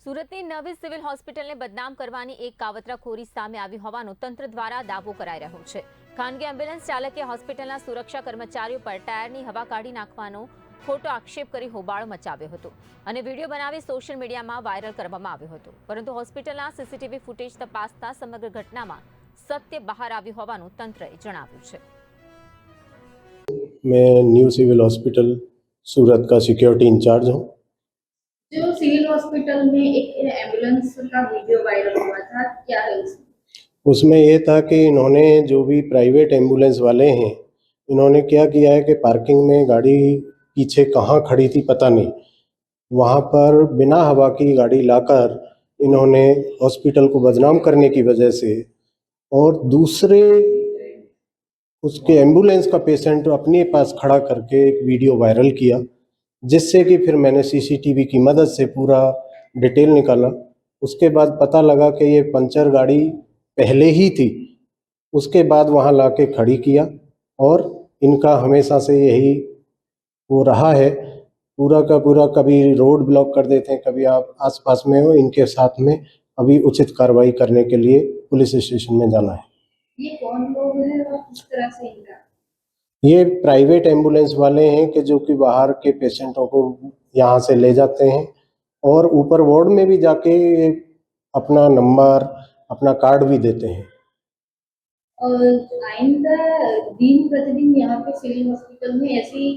સુરતની નવી સિવિલ હોસ્પિટલને બદનામ કરવાની એક કાવતરાખોરી સામે આવી હોવાનો તંત્ર દ્વારા દાવો કરાઈ રહ્યો છે। ખાનગી એમ્બ્યુલન્સ ચાલકે હોસ્પિટલના સુરક્ષા કર્મચારીઓ પર ટાયરની હવા કાઢી નાખવાનો ખોટો આક્ષેપ કરી હોબાળો મચાવ્યો હતો અને વિડીયો બનાવી સોશિયલ મીડિયામાં વાયરલ કરવામાં આવ્યો હતો, પરંતુ હોસ્પિટલના સીસીટીવી ફૂટેજ તપાસતા સમગ્ર ઘટનામાં સત્ય બહાર આવ્યું હોવાનું તંત્રએ જણાવ્યું છે। मैं न्यू सिविल हॉस्पिटल सूरत का सिक्योरिटी इंचार्ज हूँ। जो सिविल हॉस्पिटल में एक एम्बुलेंस का वीडियो वायरल हुआ था, क्या है उसमें? उसमें ये था कि इन्होंने जो भी प्राइवेट एम्बुलेंस वाले हैं, इन्होंने क्या किया है कि पार्किंग में गाड़ी पीछे कहाँ खड़ी थी पता नहीं, वहाँ पर बिना हवा की गाड़ी लाकर इन्होंने हॉस्पिटल को बदनाम करने की वजह से और दूसरे उसके एम्बुलेंस का पेशेंट अपने पास खड़ा करके एक वीडियो वायरल किया, जिससे कि फिर मैंने सीसीटीवी की मदद से पूरा डिटेल निकाला। उसके बाद पता लगा कि ये पंचर गाड़ी पहले ही थी, उसके बाद वहाँ लाके खड़ी किया और इनका हमेशा से यही वो रहा है, पूरा का पूरा कभी रोड ब्लॉक कर देते हैं, कभी आप आसपास में हो। इनके साथ में अभी उचित कार्रवाई करने के लिए पुलिस स्टेशन में जाना है। ये कौन लोग हैं और किस तरह से इनका? ये प्राइवेट एम्बुलेंस वाले हैं कि जो कि बाहर के पेशेंटों को यहाँ से ले जाते हैं और ऊपर वार्ड में भी जाके अपना नंबर अपना कार्ड भी देते हैं। और आइंदा दिन प्रतिदिन यहाँ पे सिविल हॉस्पिटल में ऐसी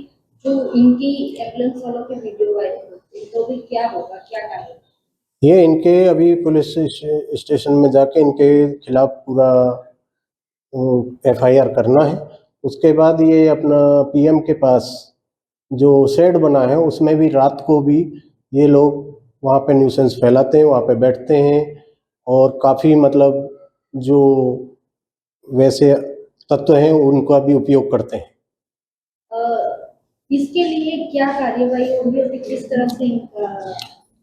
जो इनकी एम्बुलेंस वालों के वीडियो वायरल होते हैं, तो भी क्या होगा, क्या करेगा? ये इनके अभी पुलिस स्टेशन में जाके इनके खिलाफ पूरा FIR करना है। उसके बाद ये अपना PM के पास जो शेड बना है उसमें भी रात को भी ये लोग वहाँ पे न्यूसेंस फैलाते हैं, वहाँ पे बैठते हैं और काफ़ी मतलब जो वैसे तत्व हैं उनका भी उपयोग करते हैं। इसके लिए क्या कार्यवाही होगी और किस तरह से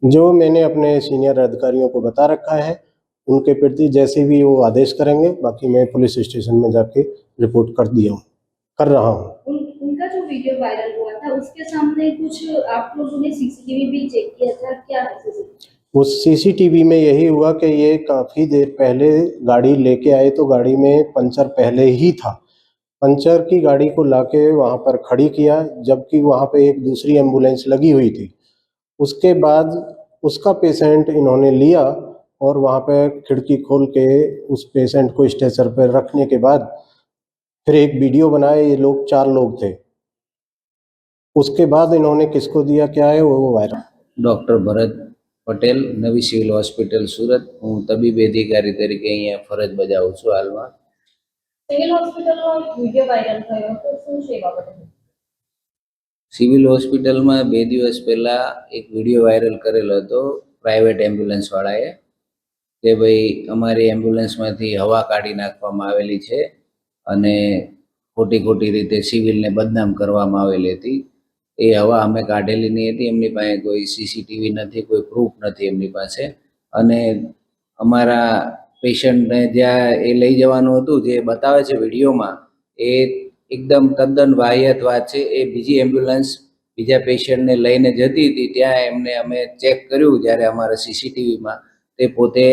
जो मैंने अपने सीनियर अधिकारियों को बता रखा है, उनके प्रति जैसे भी वो आदेश करेंगे, बाकी मैं पुलिस स्टेशन में जाके रिपोर्ट कर रहा हूँ। उनका जो वीडियो वायरल हुआ था उसके सामने कुछ आप लोगों ने सीसीटीवी भी चेक किया था, क्या है? उस CCTV में यही हुआ कि ये काफ़ी देर पहले गाड़ी लेके आए तो गाड़ी में पंचर पहले ही था, पंचर की गाड़ी को लाके वहाँ पर खड़ी किया, जबकि वहाँ पे एक दूसरी एम्बुलेंस लगी हुई थी। उसके बाद उसका पेशेंट इन्होंने लिया और वहाँ पे खिड़की खोल के उस पेशेंट को स्ट्रेचर पर रखने के बाद फिर एक वीडियो बनाया। ये लोग 4 लोग थे। उसके बाद इन्होंने किसको दिया क्या है वो वायरल। डॉक्टर भरत पटेल, नवी सिविल हॉस्पिटल सूरत। हूँ तबीबी अधिकारी तरीके अहींया फरज बजावुं छुं। हालमां सिविल हॉस्पिટલનો વિડિયો વાયરલ થયો તો શું છે બાબતે? સિવિલ હોસ્પિટલમાં 2 દિવસ પહેલા એક વિડીયો વાયરલ કરેલો હતો પ્રાઇવેટ એમ્બ્યુલન્સવાળાએ કે ભાઈ અમારી એમ્બ્યુલન્સમાંથી હવા કાઢી નાખવામાં આવેલી છે અને ખોટી ખોટી રીતે સિવિલને બદનામ કરવામાં આવેલી હતી। એ હવા અમે કાઢેલી નહીં હતી, એમની પાસે કોઈ CCTV નથી, કોઈ પ્રૂફ નથી એમની પાસે। અને અમારા પેશન્ટને જ્યાં એ લઈ જવાનું હતું જે બતાવે છે વિડીયોમાં એ એકદમ તદ્દન વાહિયાત વાત છે। એ બીજી એમ્બ્યુલન્સ બીજા પેશન્ટને લઈને જતી હતી, ત્યાં એમને અમે ચેક કર્યું જ્યારે અમારા CCTVમાં તે પોતે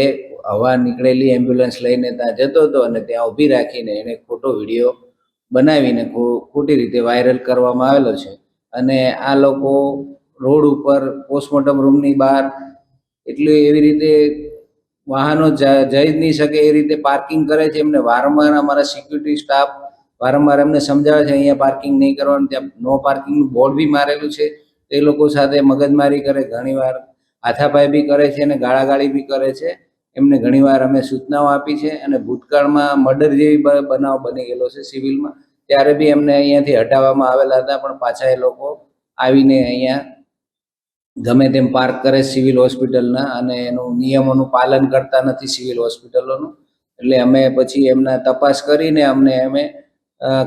હવા નીકળેલી એમ્બ્યુલન્સ લઈને ત્યાં જતો હતો અને ત્યાં ઊભી રાખીને એને ખોટો વિડીયો બનાવીને ખોટી રીતે વાયરલ કરવામાં આવેલો છે। અને આ લોકો રોડ ઉપર પોસ્ટમોર્ટમ રૂમની બહાર એટલી એવી રીતે વાહનો જઈ જ નહીં શકે એ રીતે પાર્કિંગ કરે છે। એમને વારંવાર અમારા સિક્યુરિટી સ્ટાફ વારંવાર એમને સમજાવે છે અહીંયા પાર્કિંગ નહીં કરવાનું, ત્યાં નો પાર્કિંગનું બોર્ડ બી મારેલું છે। એ લોકો સાથે મગજમારી કરે, ઘણીવાર હાથાપાઈ બી કરે છે અને ગાળાગાળી બી કરે છે। એમને ઘણીવાર અમે સૂચનાઓ આપી છે અને ભૂતકાળમાં મર્ડર જેવી બનાવ બની ગયેલો છે સિવિલમાં, ત્યારે બી એમને અહીંયાથી હટાવવામાં આવેલા હતા, પણ પાછા એ લોકો આવીને અહીંયા ગમે તેમ પાર્ક કરે સિવિલ હોસ્પિટલના અને એનું નિયમોનું પાલન કરતા નથી સિવિલ હોસ્પિટલોનું। એટલે અમે પછી એમના તપાસ કરીને અમે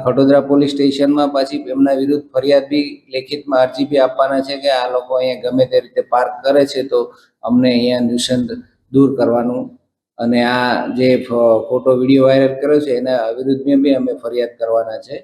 ખટોદરા પોલીસ સ્ટેશનમાં પાછી એમના વિરુદ્ધ ફરિયાદ બી લેખિતમાં અરજી બી આપવાના છે કે આ લોકો અહીંયા ગમે તે રીતે પાર્ક કરે છે તો અમને અહીંયા ન્યુસન્સ દૂર કરવાનું અને આ જે ખોટો વિડીયો વાયરલ કર્યો છે એના વિરુદ્ધમાં બી અમે ફરિયાદ કરવાના છે।